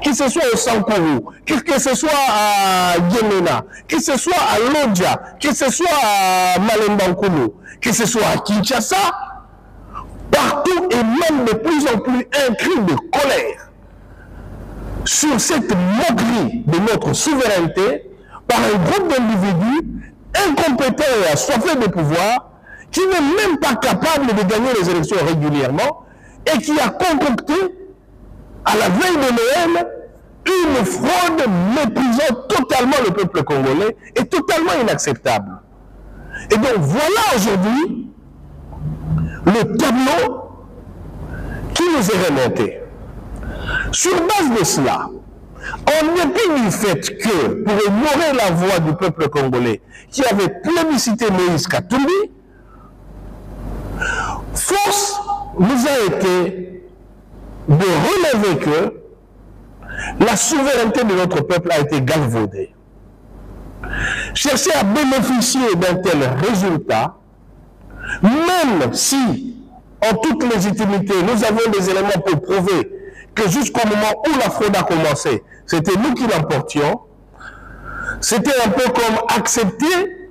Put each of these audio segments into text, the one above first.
que ce soit au Sankourou, que ce soit à Yemena, que ce soit à Lodja, que ce soit à Malembankulu, que ce soit à Kinshasa, partout et même de plus en plus un cri de colère sur cette moquerie de notre souveraineté par un groupe d'individus incompétents et assoiffés de pouvoir qui n'est même pas capable de gagner les élections régulièrement et qui a concocté à la veille de Noël une fraude méprisant totalement le peuple congolais et totalement inacceptable. Et donc voilà aujourd'hui le tableau qui nous est remonté. Sur base de cela, en dépit du fait que, pour ignorer la voix du peuple congolais qui avait plébiscité Moïse Katumbi, force nous a été de relever que la souveraineté de notre peuple a été galvaudée. Chercher à bénéficier d'un tel résultat, même si, en toute légitimité, nous avons des éléments pour prouver que jusqu'au moment où la fraude a commencé, c'était nous qui l'emportions, c'était un peu comme accepter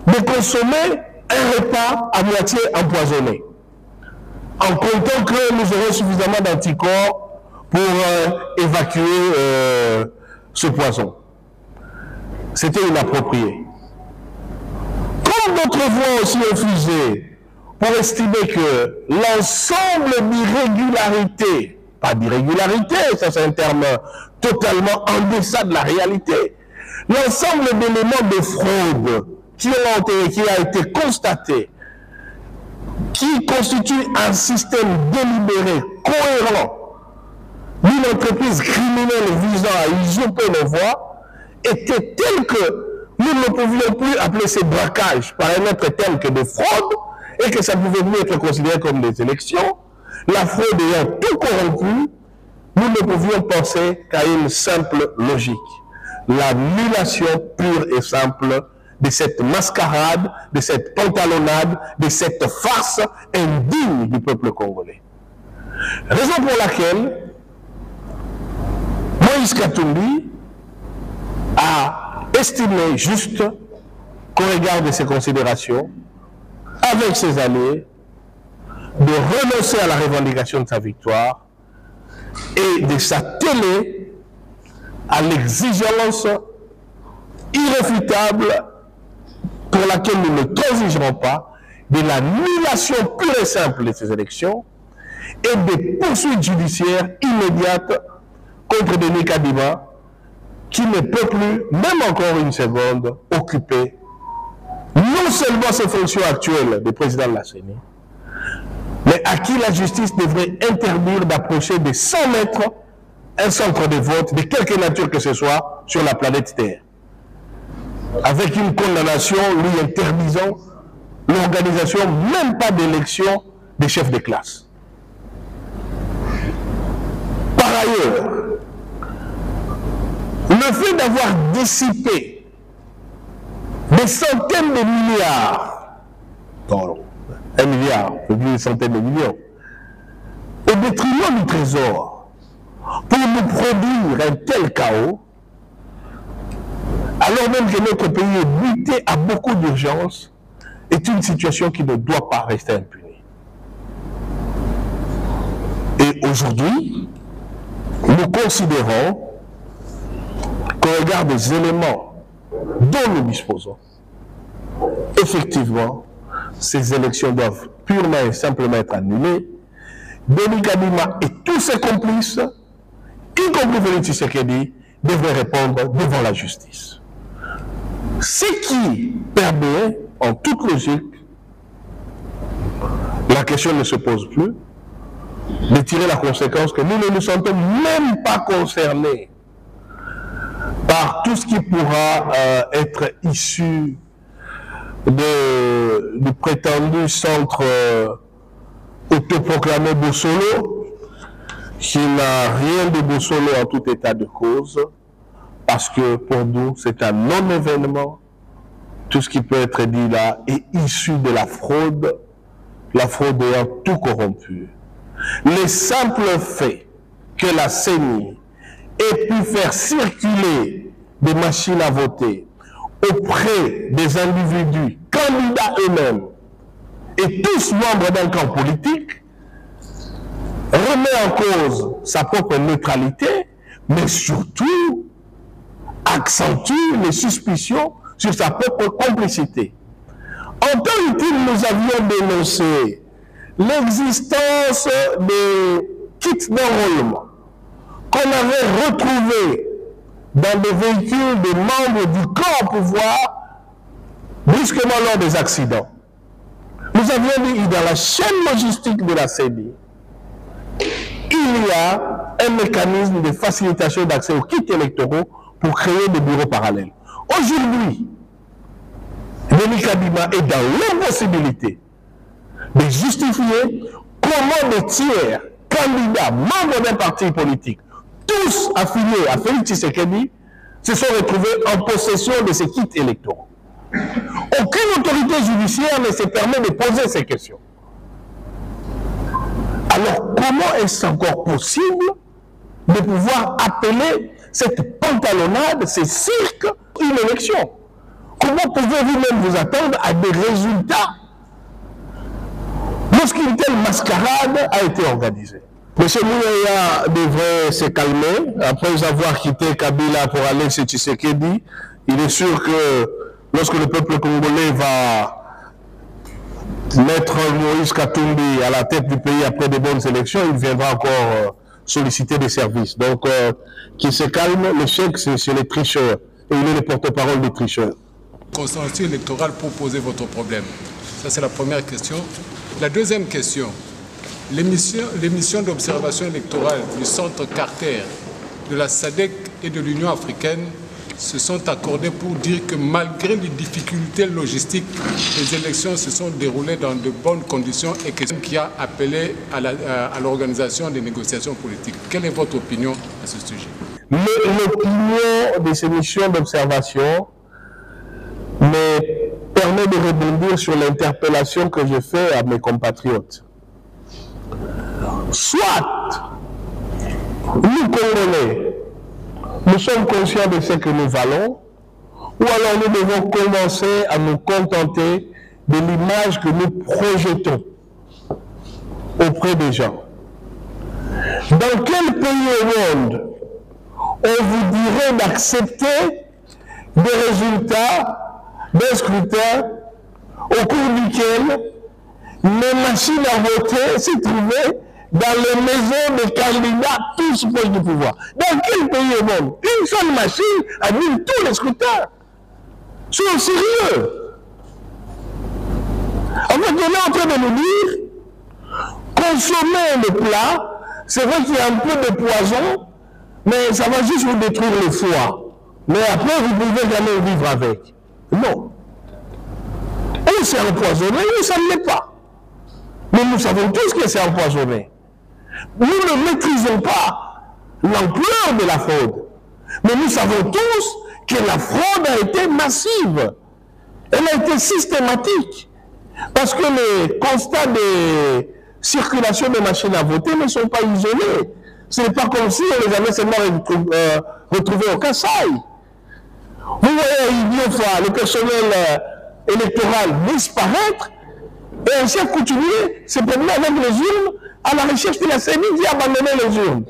de consommer un repas à moitié empoisonné, en comptant que nous aurons suffisamment d'anticorps pour évacuer ce poison. C'était inapproprié. Comme d'autres voix aussi ont fusé pour estimer que l'ensemble d'irrégularités, pas d'irrégularité, ça c'est un terme totalement en deçà de la réalité, l'ensemble d'éléments de fraude qui a été constaté, qui constitue un système délibéré, cohérent, d'une entreprise criminelle visant à usurper nos voix, était tel que nous ne pouvions plus appeler ces braquages par un autre terme que de fraude, et que ça pouvait plus être considéré comme des élections. La fraude ayant tout corrompu, nous ne pouvions penser qu'à une simple logique, l'annulation pure et simple de cette mascarade, de cette pantalonnade, de cette farce indigne du peuple congolais. Raison pour laquelle Moïse Katumbi a estimé juste qu'au regard de ses considérations, avec ses alliés, de renoncer à la revendication de sa victoire et de s'atteler à l'exigence irréfutable pour laquelle nous ne transigerons pas de l'annulation pure et simple de ces élections et des poursuites judiciaires immédiates contre Denis Kadima, qui ne peut plus, même encore une seconde, occuper non seulement ses fonctions actuelles de président de la CENI, mais à qui la justice devrait interdire d'approcher de 100 mètres un centre de vote de quelque nature que ce soit sur la planète Terre, avec une condamnation lui interdisant l'organisation même pas d'élection des chefs de classe. Par ailleurs, le fait d'avoir dissipé des centaines de milliards, non, 1 milliard, plus des centaines de millions, au détriment du trésor, pour nous produire un tel chaos, alors même que notre pays est buté à beaucoup d'urgence, est une situation qui ne doit pas rester impunie. Et aujourd'hui, nous considérons qu'au regard des éléments dont nous disposons, effectivement, ces élections doivent purement et simplement être annulées. Denis Kadima et tous ses complices, y compris Félix Tshisekedi, devraient répondre devant la justice. Ce qui permet, en toute logique, la question ne se pose plus, de tirer la conséquence que nous ne nous sentons même pas concernés par tout ce qui pourra être issu du prétendu centre autoproclamé Bossolo, qui n'a rien de Bossolo en tout état de cause, parce que pour nous, c'est un non-événement. Tout ce qui peut être dit là est issu de la fraude ayant tout corrompu. Les simples faits que la CENI ait pu faire circuler des machines à voter auprès des individus, candidats eux-mêmes, et tous membres d'un camp politique, remet en cause sa propre neutralité, mais surtout accentue les suspicions sur sa propre complicité. En temps utile, nous avions dénoncé l'existence des kits d'enrôlement qu'on avait retrouvés dans des véhicules des membres du camp au pouvoir brusquement lors des accidents. Nous avions dit dans la chaîne logistique de la CENI, il y a un mécanisme de facilitation d'accès aux kits électoraux pour créer des bureaux parallèles. Aujourd'hui, Denis Kadima est dans l'impossibilité de justifier comment des tiers candidats, membres d'un parti politique, tous affiliés à Félix Tshisekedi, se sont retrouvés en possession de ces kits électoraux. Aucune autorité judiciaire ne se permet de poser ces questions. Alors, comment est-ce encore possible de pouvoir appeler cette pantalonnade, ce cirque, une élection? Comment pouvez-vous même vous attendre à des résultats lorsqu'une telle mascarade a été organisée? M. Mouyaya devrait se calmer. Après avoir quitté Kabila pour aller chez Tshisekedi, il est sûr que lorsque le peuple congolais va mettre Moïse Katumbi à la tête du pays après de bonnes élections, il viendra encore solliciter des services. Donc, qu'il se calme, le chèque, c'est les tricheurs. Et il est le porte-parole des tricheurs. Consensus électoral pour poser votre problème. Ça, c'est la première question. La deuxième question, les missions d'observation électorale du Centre Carter, de la SADC et de l'Union africaine se sont accordées pour dire que malgré les difficultés logistiques, les élections se sont déroulées dans de bonnes conditions et qui a appelé à l'organisation des négociations politiques. Quelle est votre opinion à ce sujet? L'opinion de ces missions d'observation me permet de rebondir sur l'interpellation que je fais à mes compatriotes. Soit nous Congolais, nous sommes conscients de ce que nous valons, ou alors nous devons commencer à nous contenter de l'image que nous projetons auprès des gens. Dans quel pays au monde on vous dirait d'accepter des résultats d'un scrutin au cours duquel les machines à voter se trouvaient dans les maisons des candidats tous proches du pouvoir? Dans quel pays au monde une seule machine annule tous les scrutins? Soyons sérieux. En fait, on est en train de nous dire, consommer le plat, c'est vrai qu'il y a un peu de poison, mais ça va juste vous détruire le foie. Mais après, vous pouvez jamais vivre avec. Non. Ou c'est empoisonné, ou ça ne l'est pas. Mais nous savons tous que c'est empoisonné. Nous ne maîtrisons pas l'ampleur de la fraude. Mais nous savons tous que la fraude a été massive. Elle a été systématique. Parce que les constats de circulation des machines à voter ne sont pas isolés. Ce n'est pas comme si on les avait seulement retrouvés au Kasaï. Vous voyez à Idiofa, le personnel électoral disparaître, et un chef coutumier se promener avec les urnes à la recherche de la CENI d'y abandonner les urnes.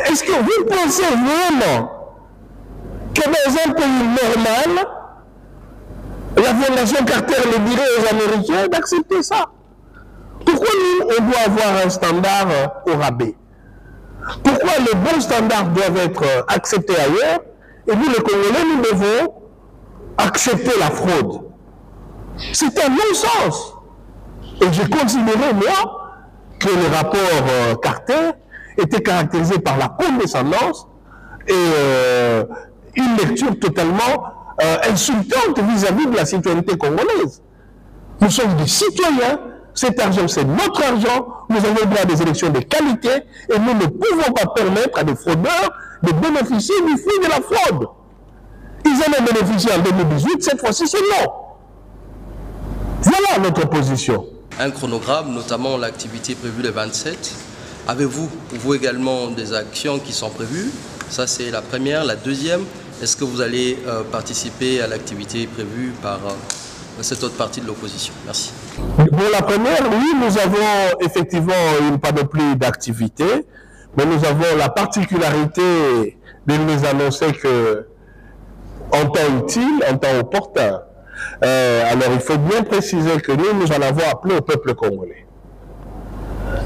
Est-ce que vous pensez vraiment que dans un pays normal, la Fondation Carter le dirait aux Américains d'accepter ça? Pourquoi nous, on doit avoir un standard au rabais? Pourquoi les bons standards doivent être acceptés ailleurs et nous, les Congolais, nous devons accepter la fraude? C'est un non-sens. Et j'ai considéré, moi, que le rapport Carter était caractérisé par la condescendance et une lecture totalement insultante vis-à-vis de la citoyenneté congolaise. Nous sommes des citoyens, cet argent c'est notre argent, nous avons droit à des élections de qualité et nous ne pouvons pas permettre à des fraudeurs de bénéficier du fruit de la fraude. Ils en ont bénéficié en 2018, cette fois-ci c'est non. Voilà notre position. Un chronogramme, notamment l'activité prévue le 27, Avez-vous, vous également, des actions qui sont prévues? Ça, c'est la première. La deuxième, est-ce que vous allez participer à l'activité prévue par cette autre partie de l'opposition? Merci. Pour la première, oui, nous avons effectivement une panoplie d'activités, mais nous avons la particularité de nous annoncer que en temps utile, en temps opportun. Alors il faut bien préciser que nous en avons appelé au peuple congolais.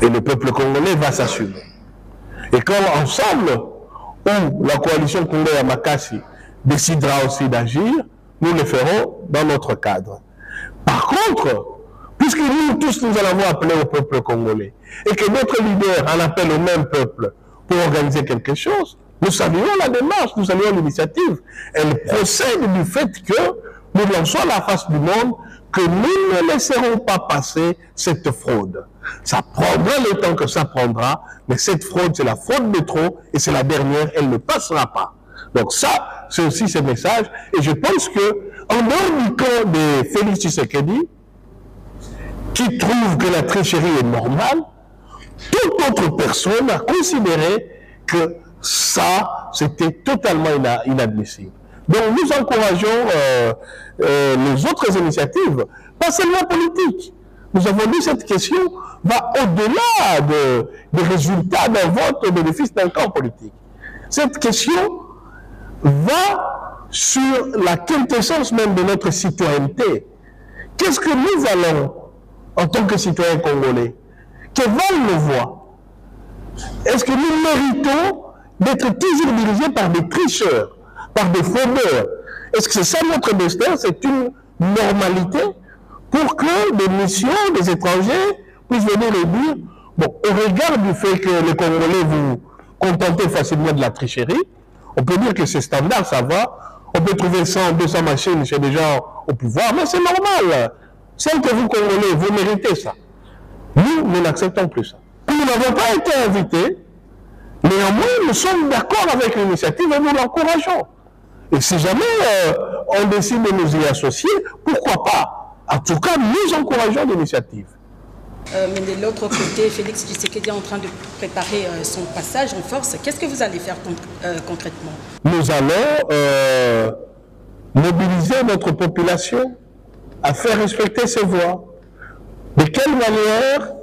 Et le peuple congolais va s'assumer. Et quand ensemble, ou la coalition Congo Yamakasi décidera aussi d'agir, nous le ferons dans notre cadre. Par contre, puisque nous tous nous en avons appelé au peuple congolais, et que notre leader en appelle au même peuple pour organiser quelque chose, nous saluons la démarche, nous saluons l'initiative. Elle procède du fait que nous lançons à la face du monde que nous ne laisserons pas passer cette fraude. Ça prendra le temps que ça prendra, mais cette fraude, c'est la fraude de trop, et c'est la dernière, elle ne passera pas. Donc ça, c'est aussi ce message, et je pense que, en dehors du camp de Félix Tshisekedi, qui trouve que la tricherie est normale, toute autre personne a considéré que ça, c'était totalement inadmissible. Donc nous encourageons les autres initiatives, pas seulement politiques. Nous avons dit que cette question va au-delà des résultats d'un vote au bénéfice d'un camp politique. Cette question va sur la quintessence même de notre citoyenneté. Qu'est-ce que nous allons, en tant que citoyens congolais, que valent nos voix? Est-ce que nous méritons d'être toujours dirigés par des tricheurs, par des fraudeurs? Est-ce que c'est ça notre destin? C'est une normalité pour que des missions, des étrangers puissent venir et dire, bon, au regard du fait que les Congolais vous contentez facilement de la tricherie, on peut dire que c'est standard, ça va. On peut trouver 100, 200 machines chez des gens au pouvoir, mais c'est normal. Celle que vous, Congolais, vous méritez ça. Nous n'acceptons plus ça. Nous n'avons pas été invités. Néanmoins, nous sommes d'accord avec l'initiative et nous l'encourageons. Et si jamais on décide de nous y associer, pourquoi pas? En tout cas, nous encourageons l'initiative. Mais de l'autre côté, Félix Tshisekedi est en train de préparer son passage en force. Qu'est-ce que vous allez faire concrètement? Nous allons mobiliser notre population à faire respecter ses voix. De quelle manière?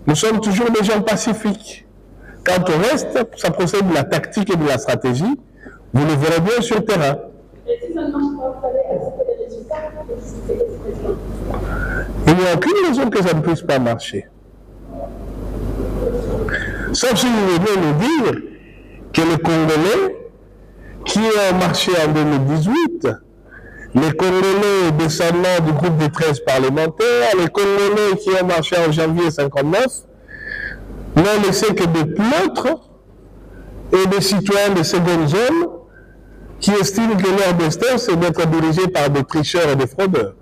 Nous sommes toujours des gens pacifiques. Quant au reste, ça procède de la tactique et de la stratégie. Vous le verrez bien sur le terrain. Il n'y a aucune raison que ça ne puisse pas marcher. Sauf si vous voulez nous dire que les Congolais qui ont marché en 2018, les Congolais descendants du groupe des 13 parlementaires, les Congolais qui ont marché en janvier 59, n'ont laissé que des pleutres et des citoyens de seconde zone qui estiment que leur destin, c'est d'être dirigé par des tricheurs et des fraudeurs.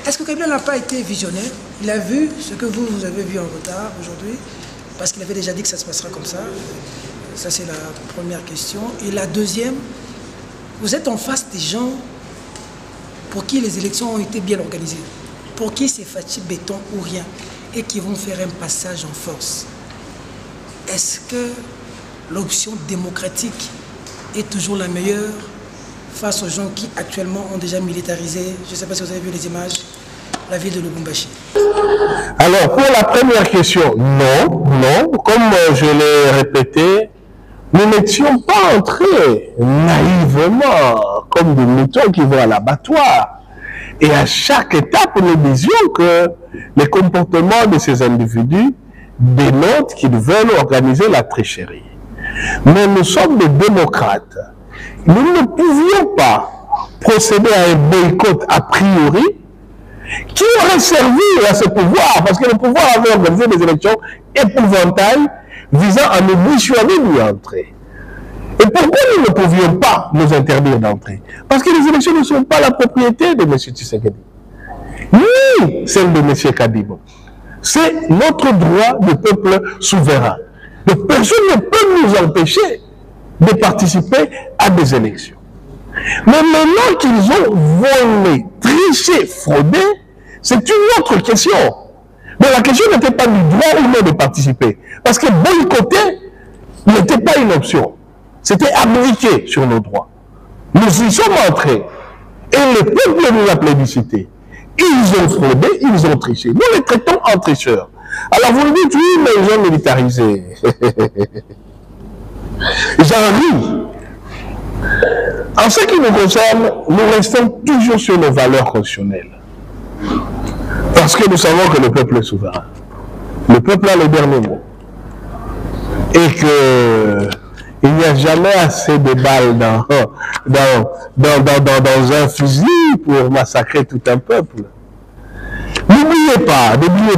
Est-ce que Kabila n'a pas été visionnaire? Il a vu ce que vous avez vu en retard aujourd'hui, parce qu'il avait déjà dit que ça se passera comme ça. Ça, c'est la première question. Et la deuxième, vous êtes en face des gens pour qui les élections ont été bien organisées, pour qui c'est Fachi béton ou rien, et qui vont faire un passage en force. Est-ce que l'option démocratique est toujours la meilleure face aux gens qui actuellement ont déjà militarisé, je ne sais pas si vous avez vu les images, la ville de Lubumbashi? Alors, pour la première question, non. Comme je l'ai répété, nous n'étions pas entrés naïvement comme des moutons qui vont à l'abattoir. Et à chaque étape, nous disions que les comportements de ces individus dénotent qu'ils veulent organiser la tricherie. Mais nous sommes des démocrates. Nous ne pouvions pas procéder à un boycott a priori qui aurait servi à ce pouvoir, parce que le pouvoir avait organisé des élections épouvantables visant à nous dissuader d'y entrer. Et pourquoi nous ne pouvions pas nous interdire d'entrer? Parce que les élections ne sont pas la propriété de M. Tshisekedi, ni celle de M. Kadimo. C'est notre droit de peuple souverain. Donc personne ne peut nous empêcher de participer à des élections. Mais maintenant qu'ils ont volé, triché, fraudé, c'est une autre question. Mais la question n'était pas du droit ou non de participer. Parce que boycotter n'était pas une option. C'était abdiquer sur nos droits. Nous y sommes entrés. Et le peuple nous a plébiscité. Ils ont fraudé, ils ont triché. Nous les traitons en tricheurs. Alors vous me dites, oui, mais ils ont militarisé. J'en ris. En ce qui nous concerne, nous restons toujours sur nos valeurs constitutionnelles. Parce que nous savons que le peuple est souverain. Le peuple a le dernier mot. Et que il n'y a jamais assez de balles dans un fusil pour massacrer tout un peuple. N'oubliez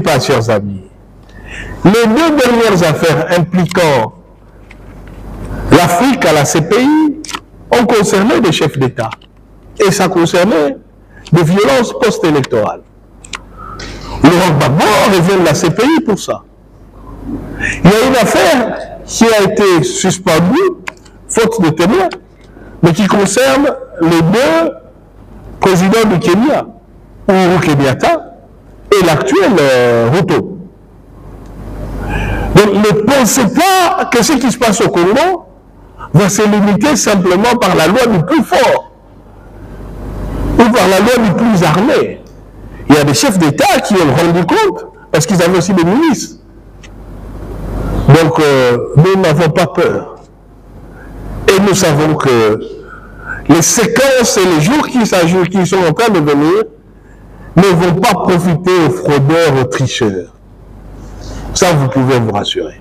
pas, chers amis, les deux dernières affaires impliquant l'Afrique à la CPI ont concerné des chefs d'État. Et ça concernait des violences post-électorales. Laurent Gbagbo revient de la CPI pour ça. Il y a une affaire qui a été suspendue, faute de témoins, mais qui concerne les deux présidents du Kenya, Uhuru Kenyatta et l'actuel Ruto. Donc ne pensez pas que ce qui se passe au Congo va se limiter simplement par la loi du plus fort ou par la loi du plus armé. Il y a des chefs d'État qui ont rendu compte parce qu'ils avaient aussi des milices. Donc, nous n'avons pas peur. Et nous savons que les séquences et les jours qui sont en train de venir ne vont pas profiter aux fraudeurs, aux tricheurs. Ça, vous pouvez vous rassurer.